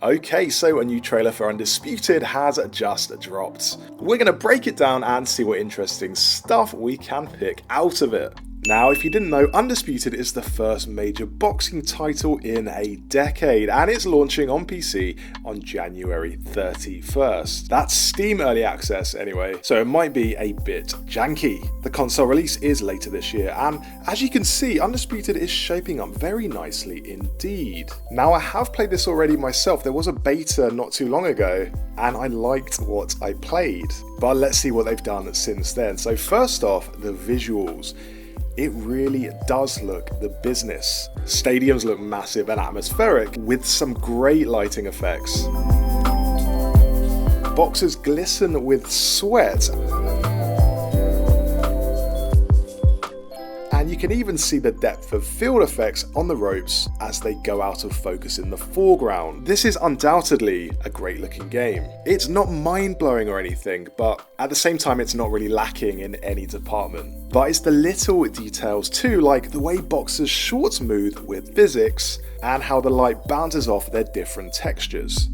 Okay, so a new trailer for Undisputed has just dropped. We're going to break it down and see what interesting stuff we can pick out of it. Now, if you didn't know, Undisputed is the first major boxing title in a decade, and it's launching on PC on January 31st. That's Steam Early Access anyway, so it might be a bit janky. The console release is later this year, and as you can see, Undisputed is shaping up very nicely indeed. Now, I have played this already myself. There was a beta not too long ago, and I liked what I played. But let's see what they've done since then. So first off, the visuals. It really does look the business. Stadiums look massive and atmospheric with some great lighting effects. Boxes glisten with sweat. And you can even see the depth of field effects on the ropes as they go out of focus in the foreground. This is undoubtedly a great looking game. It's not mind-blowing or anything, but at the same time it's not really lacking in any department. But it's the little details too, like the way boxers' shorts move with physics and how the light bounces off their different textures.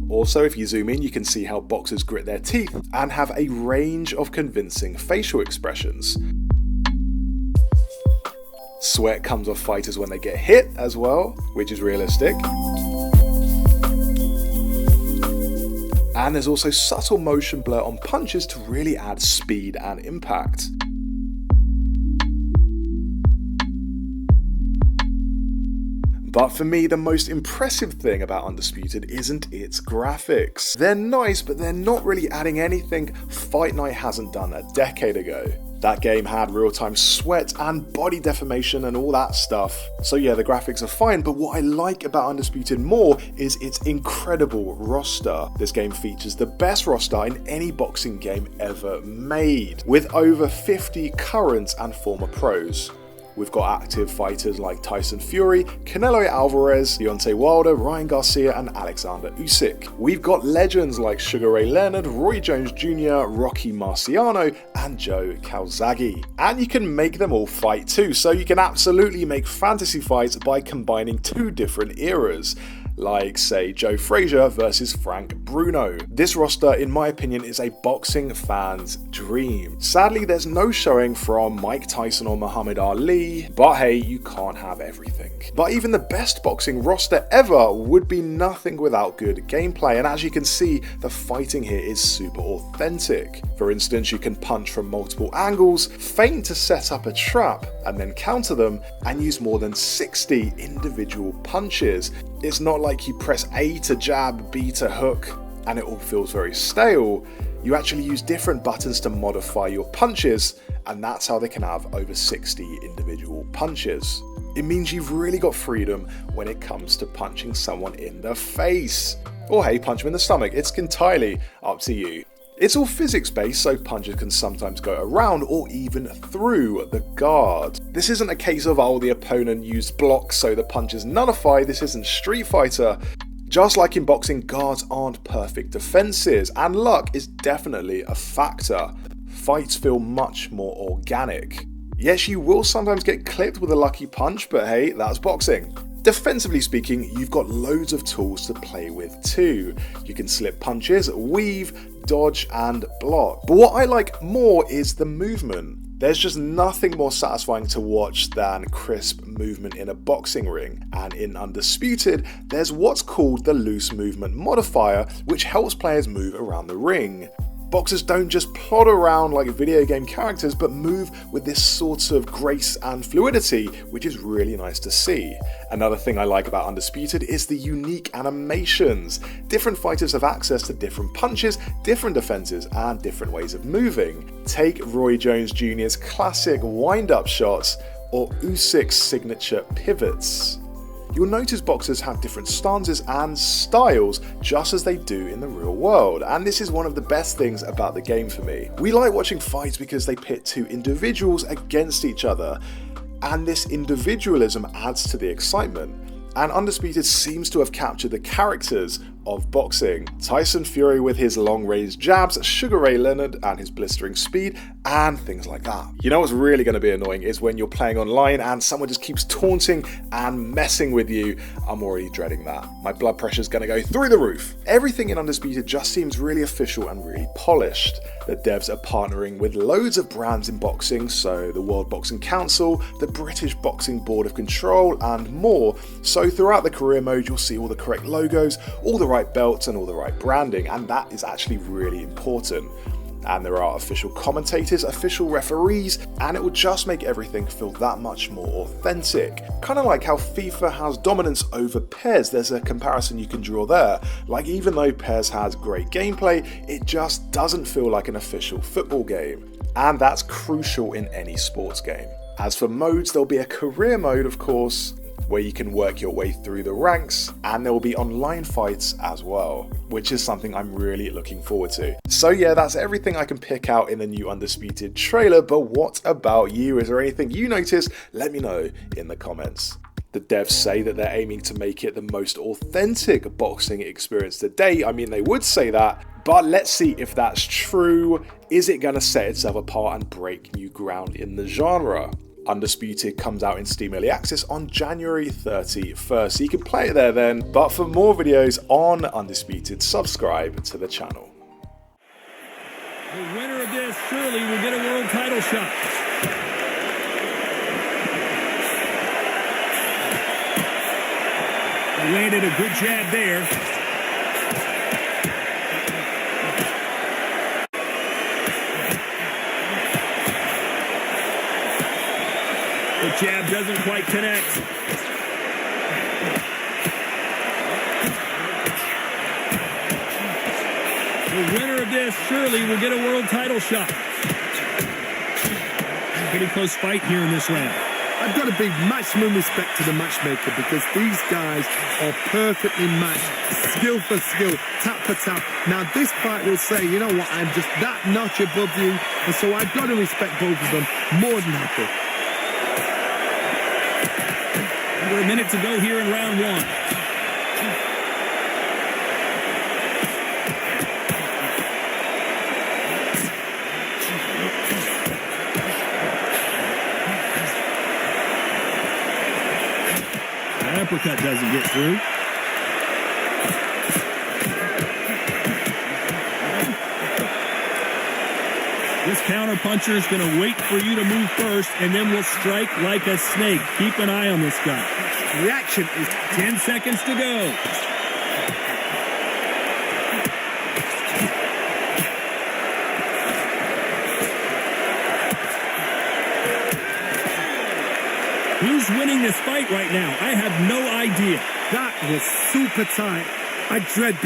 Also, if you zoom in, you can see how boxers grit their teeth and have a range of convincing facial expressions. Sweat comes off fighters when they get hit as well, which is realistic. And there's also subtle motion blur on punches to really add speed and impact. But for me, the most impressive thing about Undisputed isn't its graphics. They're nice, but they're not really adding anything Fight Night hasn't done a decade ago. That game had real-time sweat and body deformation and all that stuff. So yeah, the graphics are fine, but what I like about Undisputed more is its incredible roster. This game features the best roster in any boxing game ever made, with over 50 current and former pros. We've got active fighters like Tyson Fury, Canelo Alvarez, Deontay Wilder, Ryan Garcia and Alexander Usyk. We've got legends like Sugar Ray Leonard, Roy Jones Jr., Rocky Marciano and Joe Calzaghe. And you can make them all fight too, so you can absolutely make fantasy fights by combining two different eras. Like, say, Joe Frazier versus Frank Bruno. This roster, in my opinion, is a boxing fan's dream. Sadly, there's no showing from Mike Tyson or Muhammad Ali, but hey, you can't have everything. But even the best boxing roster ever would be nothing without good gameplay, and as you can see, the fighting here is super authentic. For instance, you can punch from multiple angles, feint to set up a trap, and then counter them, and use more than 60 individual punches. It's not like you press A to jab, B to hook, and it all feels very stale. You actually use different buttons to modify your punches, and that's how they can have over 60 individual punches. It means you've really got freedom when it comes to punching someone in the face. Or hey, punch them in the stomach, it's entirely up to you. It's all physics based, so punches can sometimes go around or even through the guard. This isn't a case of, oh, the opponent used blocks so the punch is nullified. This isn't Street Fighter. Just like in boxing, guards aren't perfect defenses, and luck is definitely a factor. Fights feel much more organic. Yes, you will sometimes get clipped with a lucky punch, but hey, that's boxing. Defensively speaking, you've got loads of tools to play with too. You can slip punches, weave, dodge and block. But what I like more is the movement. There's just nothing more satisfying to watch than crisp movement in a boxing ring. And in Undisputed, there's what's called the loose movement modifier, which helps players move around the ring. Boxers don't just plod around like video game characters, but move with this sort of grace and fluidity, which is really nice to see. Another thing I like about Undisputed is the unique animations. Different fighters have access to different punches, different defenses, and different ways of moving. Take Roy Jones Jr.'s classic wind-up shots, or Usyk's signature pivots. You'll notice boxers have different stances and styles just as they do in the real world, and this is one of the best things about the game for me. We like watching fights because they pit two individuals against each other, and this individualism adds to the excitement. And Undisputed seems to have captured the characters of boxing. Tyson Fury with his long-range jabs, Sugar Ray Leonard and his blistering speed, and things like that. You know what's really going to be annoying is when you're playing online and someone just keeps taunting and messing with you. I'm already dreading that. My blood pressure's going to go through the roof. Everything in Undisputed just seems really official and really polished. The devs are partnering with loads of brands in boxing, so the World Boxing Council, the British Boxing Board of Control, and more. So throughout the career mode, you'll see all the correct logos, all the right belts, and all the right branding, and that is actually really important. And there are official commentators, official referees, and it will just make everything feel that much more authentic. Kind of like how FIFA has dominance over PES, there's a comparison you can draw there. Like, even though PES has great gameplay, it just doesn't feel like an official football game. And that's crucial in any sports game. As for modes, there'll be a career mode, of course, where you can work your way through the ranks, and there will be online fights as well, which is something I'm really looking forward to. So yeah, that's everything I can pick out in the new Undisputed trailer, but what about you? Is there anything you noticed? Let me know in the comments. The devs say that they're aiming to make it the most authentic boxing experience to date. I mean, they would say that, but let's see if that's true. Is it going to set itself apart and break new ground in the genre? Undisputed comes out in Steam Early Access on January 31st, so you can play it there then. But for more videos on Undisputed, subscribe to the channel. The winner of this surely will get a world title shot. They landed a good jab there. The jab doesn't quite connect. The winner of this surely will get a world title shot. Pretty close fight here in this round. I've got to be maximum respect to the matchmaker because these guys are perfectly matched, skill for skill, tap for tap. Now this fight will say, you know what, I'm just that notch above you, and so I've got to respect both of them more than happy. Under a minute to go here in round one. That uppercut doesn't get through. This counter-puncher is going to wait for you to move first, and then will strike like a snake. Keep an eye on this guy. Reaction is 10 seconds to go. Who's winning this fight right now? I have no idea. that was super tight. I dread being